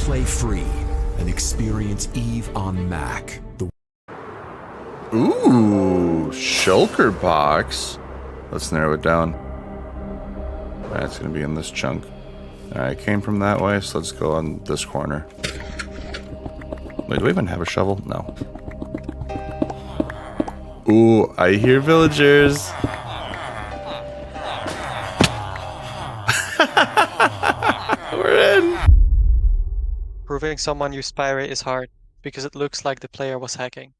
Play free and experience Eve on Mac. Ooh, shulker box. Let's narrow it down. That's gonna be in this chunk. Alright, came from that way, so let's go on this corner. Wait, do we even have a shovel? No. Ooh, I hear villagers. We're in. Proving someone used Pirate is hard, because it looks like the player was hacking.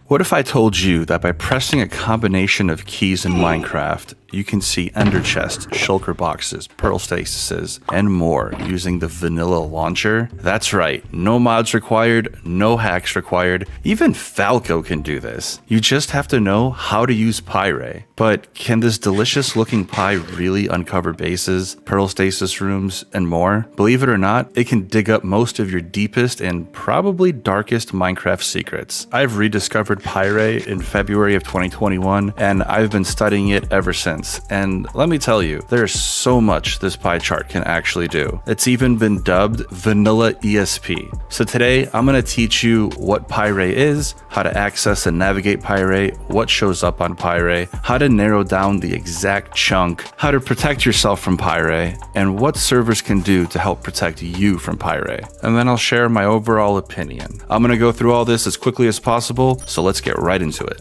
What if I told you that by pressing a combination of keys in Minecraft, you can see ender chests, shulker boxes, pearl stasises, and more using the vanilla launcher? That's right, no mods required, no hacks required, even Falco can do this. You just have to know how to use Pirate. But can this delicious looking pie really uncover bases, pearl stasis rooms, and more? Believe it or not, it can dig up most of your deepest and probably darkest Minecraft secrets. I've rediscovered Pirate in February of 2021, and I've been studying it ever since. And let me tell you, there's so much this pie chart can actually do. It's even been dubbed Vanilla ESP. So today, I'm going to teach you what Pirate is, how to access and navigate Pirate, what shows up on Pirate, how to narrow down the exact chunk, how to protect yourself from Pirate, and what servers can do to help protect you from Pirate. And then I'll share my overall opinion. I'm going to go through all this as quickly as possible, so let's get right into it.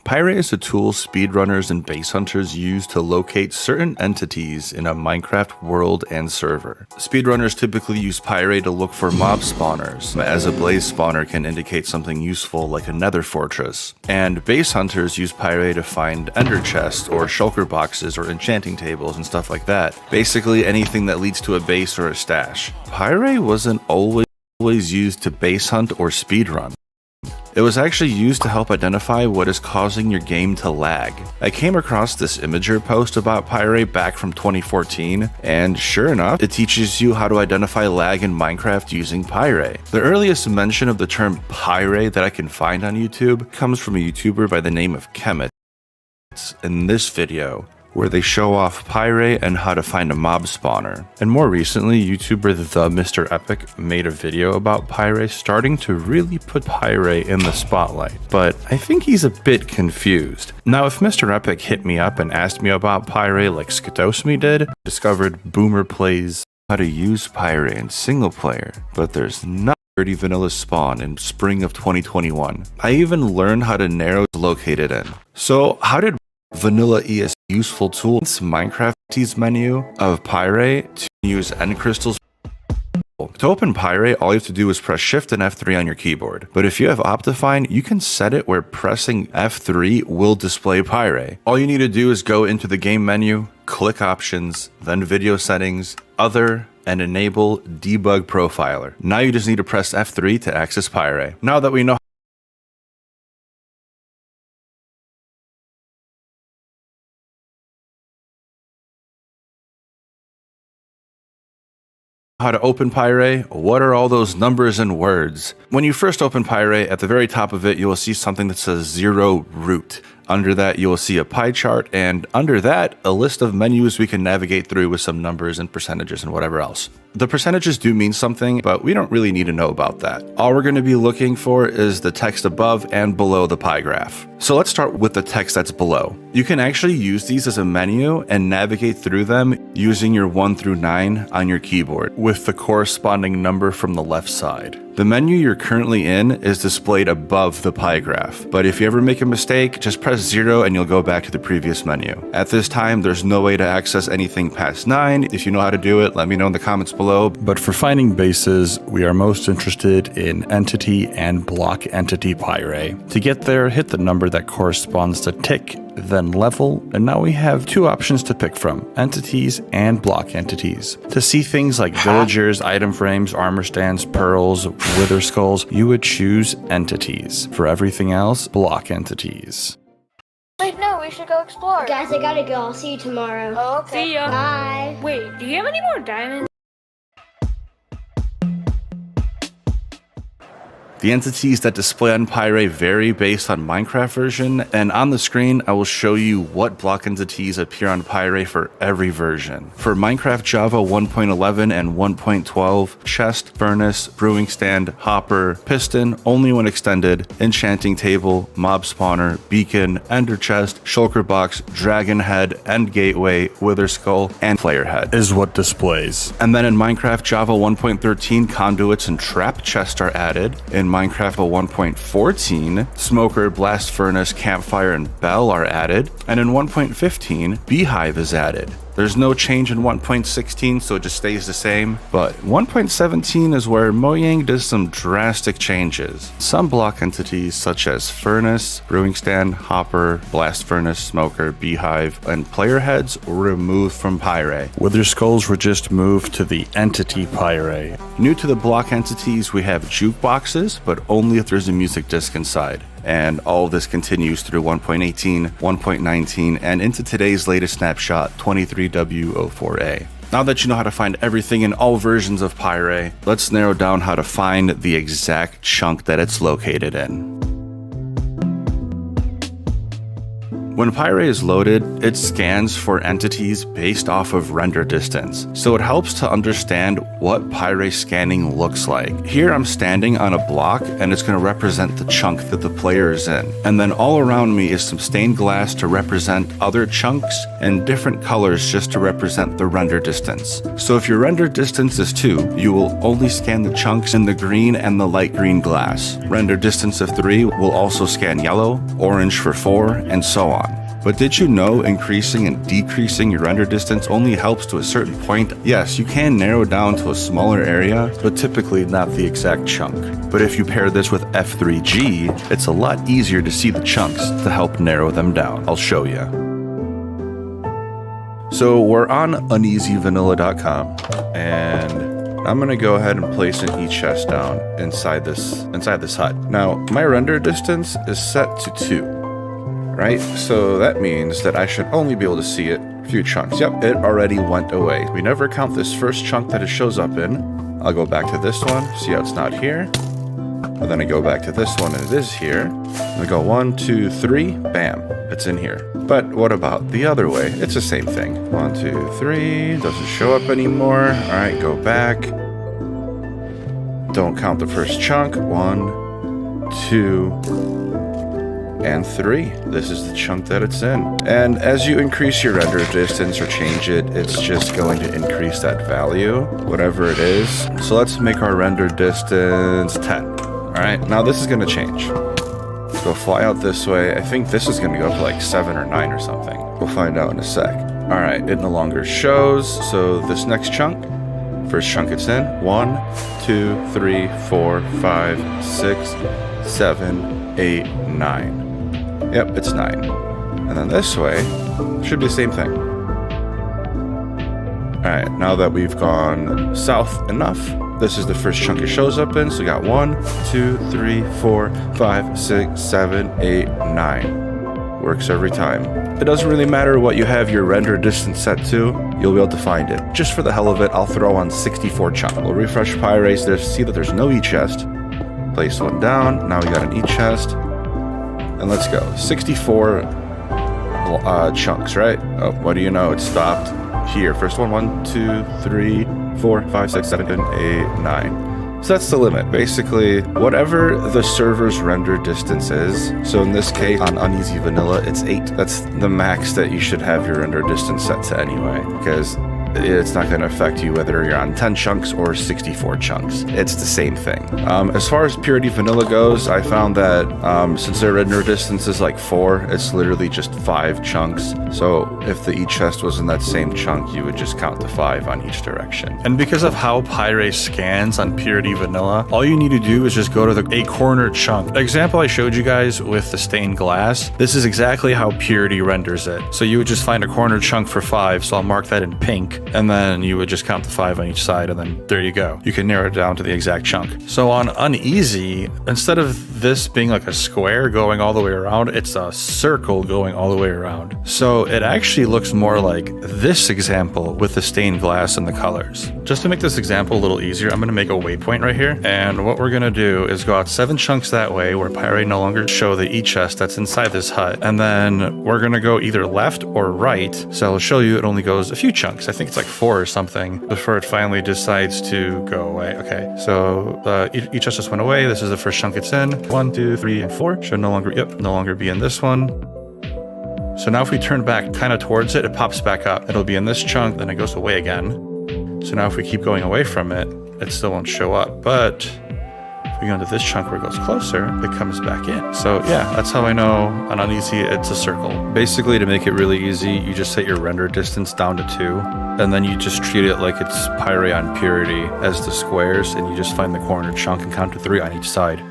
Pirate is a tool speedrunners and base hunters use to locate certain entities in a Minecraft world and server. Speedrunners typically use Pirate to look for mob spawners, as a blaze spawner can indicate something useful like a nether fortress. And base hunters use Pirate to find ender chests or shulker boxes or enchanting tables and stuff like that. Basically anything that leads to a base or a stash. Pirate wasn't always used to base hunt or speedrun. It was actually used to help identify what is causing your game to lag. I came across this Imager post about Pirate back from 2014, and sure enough, it teaches you how to identify lag in Minecraft using Pirate. The earliest mention of the term Pirate that I can find on YouTube comes from a YouTuber by the name of Kemet in this video, where they show off Pirate and how to find a mob spawner. And more recently, YouTuber the Mr. Epic made a video about Pirate, starting to really put Pirate in the spotlight. But I think he's a bit confused. Now, if Mr. Epic hit me up and asked me about Pirate like Skadosmi did, discovered Boomer plays how to use Pirate in single player, but there's not dirty vanilla spawn in spring of 2021. I even learned how to narrow located in. So how did Vanilla ES useful tool in Minecraft's menu of Pirate to use end crystals? To open Pirate, all you have to do is press Shift and F3 on your keyboard. But if you have Optifine, you can set it where pressing F3 will display Pirate. All you need to do is go into the game menu, click Options, then Video Settings, Other, and enable Debug Profiler. Now you just need to press F3 to access Pirate. Now that we know how to open Pirate, what are all those numbers and words? When you first open Pirate, at the very top of it, you will see something that says 0 root. Under that, you will see a pie chart, and under that, a list of menus we can navigate through with some numbers and percentages and whatever else. The percentages do mean something, but we don't really need to know about that. All we're going to be looking for is the text above and below the pie graph. So let's start with the text that's below. You can actually use these as a menu and navigate through them using your 1 through 9 on your keyboard, with the corresponding number from the left side. The menu you're currently in is displayed above the pie graph, but if you ever make a mistake, just press 0 and you'll go back to the previous menu. At this time, there's no way to access anything past 9. If you know how to do it, let me know in the comments below. But for finding bases, we are most interested in entity and block entity Pirate. To get there, hit the number that corresponds to tick, then level, and now we have two options to pick from, entities and block entities. To see things like villagers, item frames, armor stands, pearls, wither skulls, you would choose entities. For everything else, block entities. Wait, no, we should go explore. Guys, I gotta go. I'll see you tomorrow. Oh, okay. See ya. Bye. Wait, do you have any more diamonds? The entities that display on Pyre vary based on Minecraft version, and on the screen I will show you what block entities appear on Pyre for every version. For Minecraft Java 1.11 and 1.12, chest, furnace, brewing stand, hopper, piston, only when extended, enchanting table, mob spawner, beacon, ender chest, shulker box, dragon head, end gateway, wither skull, and player head is what displays. And then in Minecraft Java 1.13, conduits and trap chest are added. In Minecraft 1.14, smoker, blast furnace, campfire, and bell are added. And in 1.15, beehive is added. There's no change in 1.16, so it just stays the same. But 1.17 is where Mojang does some drastic changes. Some block entities such as furnace, brewing stand, hopper, blast furnace, smoker, beehive, and player heads were removed from Pyre. Wither skulls were just moved to the entity Pyre. New to the block entities, we have jukeboxes, but only if there's a music disc inside. And all of this continues through 1.18, 1.19, and into today's latest snapshot, 23W04A. Now that you know how to find everything in all versions of Pyre, let's narrow down how to find the exact chunk that it's located in. When Pyre is loaded, it scans for entities based off of render distance, so it helps to understand what Pyre scanning looks like. Here I'm standing on a block and it's going to represent the chunk that the player is in. And then all around me is some stained glass to represent other chunks and different colors just to represent the render distance. So if your render distance is 2, you will only scan the chunks in the green and the light green glass. Render distance of 3 will also scan yellow, orange for 4, and so on. But did you know increasing and decreasing your render distance only helps to a certain point? Yes, you can narrow down to a smaller area, but typically not the exact chunk. But if you pair this with F3G, it's a lot easier to see the chunks to help narrow them down. I'll show you. So we're on uneasyvanilla.com, and I'm gonna go ahead and place an e-chest down inside this hut. Now, my render distance is set to 2. Right? So that means that I should only be able to see it a few chunks. Yep, it already went away. We never count this first chunk that it shows up in. I'll go back to this one, see how it's not here. And then I go back to this one and it is here. I go 1, 2, 3, bam, it's in here. But what about the other way? It's the same thing. 1, 2, 3, doesn't show up anymore. All right, go back. Don't count the first chunk. 1, 2, and 3. This is the chunk that it's in. And as you increase your render distance or change it, it's just going to increase that value, whatever it is. So let's make our render distance 10. All right, now this is gonna change. Let's go fly out this way. I think this is gonna go up to like 7 or 9 or something. We'll find out in a sec. All right, it no longer shows. So this next chunk, first chunk it's in, 1, 2, 3, 4, 5, 6, 7, 8, 9. Yep, it's 9. And then this way, should be the same thing. Alright, now that we've gone south enough, this is the first chunk it shows up in. So we got 1, 2, 3, 4, 5, 6, 7, 8, 9. Works every time. It doesn't really matter what you have your render distance set to, you'll be able to find it. Just for the hell of it, I'll throw on 64 chunk. We'll refresh Pyre, see that there's no e-chest. Place one down, now we got an e-chest. And let's go. 64 chunks, right? Oh, what do you know? It stopped here. First one, 1, 2, 3, 4, 5, 6, 7, 8, 9. So that's the limit. Basically, whatever the server's render distance is. So in this case, on Uneasy Vanilla, it's 8. That's the max that you should have your render distance set to anyway, because it's not going to affect you whether you're on 10 chunks or 64 chunks. It's the same thing. As far as Purity Vanilla goes, I found that since their render distance is like 4, it's literally just 5 chunks. So if the e-chest was in that same chunk, you would just count to 5 on each direction. And because of how Pyre scans on Purity Vanilla, all you need to do is just go to a corner chunk. The example I showed you guys with the stained glass, this is exactly how Purity renders it. So you would just find a corner chunk for 5, so I'll mark that in pink. And then you would just count to 5 on each side, and then there you go. You can narrow it down to the exact chunk. So on Uneasy, instead of this being like a square going all the way around, it's a circle going all the way around. So it actually looks more like this example with the stained glass and the colors. Just to make this example a little easier, I'm going to make a waypoint right here. And what we're going to do is go out 7 chunks that way where pyrite no longer show the e-chest that's inside this hut. And then we're going to go either left or right. So I'll show you it only goes a few chunks. I think it's like 4 or something before it finally decides to go away. Okay, so e-chest just went away. This is the first chunk it's in. 1, 2, 3, and 4. Should no longer be in this one. So now if we turn back kind of towards it, it pops back up. It'll be in this chunk, then it goes away again. So now if we keep going away from it, it still won't show up. But if we go into this chunk where it goes closer, it comes back in. So yeah, that's how I know on uneasy it's a circle. Basically, to make it really easy, you just set your render distance down to 2, and then you just treat it like it's pyrite on purity as the squares, and you just find the corner chunk and count to 3 on each side.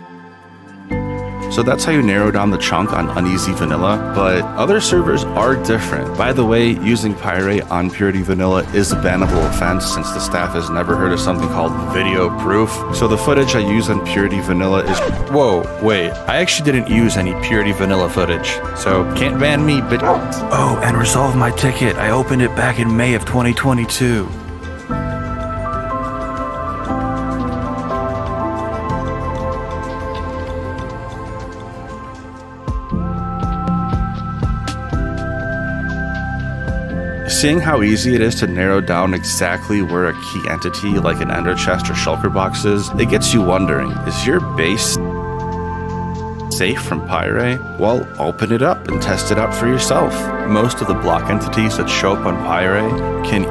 So that's how you narrow down the chunk on Uneasy Vanilla, but other servers are different. By the way, using pyrite on Purity Vanilla is a bannable offense since the staff has never heard of something called video proof. So the footage I use on Purity Vanilla is... Whoa, wait, I actually didn't use any Purity Vanilla footage, so can't ban me, but... Oh, and resolve my ticket. I opened it back in May of 2022. Seeing how easy it is to narrow down exactly where a key entity like an ender chest or shulker box is, it gets you wondering, is your base safe from pyrite? Well, open it up and test it out for yourself. Most of the block entities that show up on pyrite can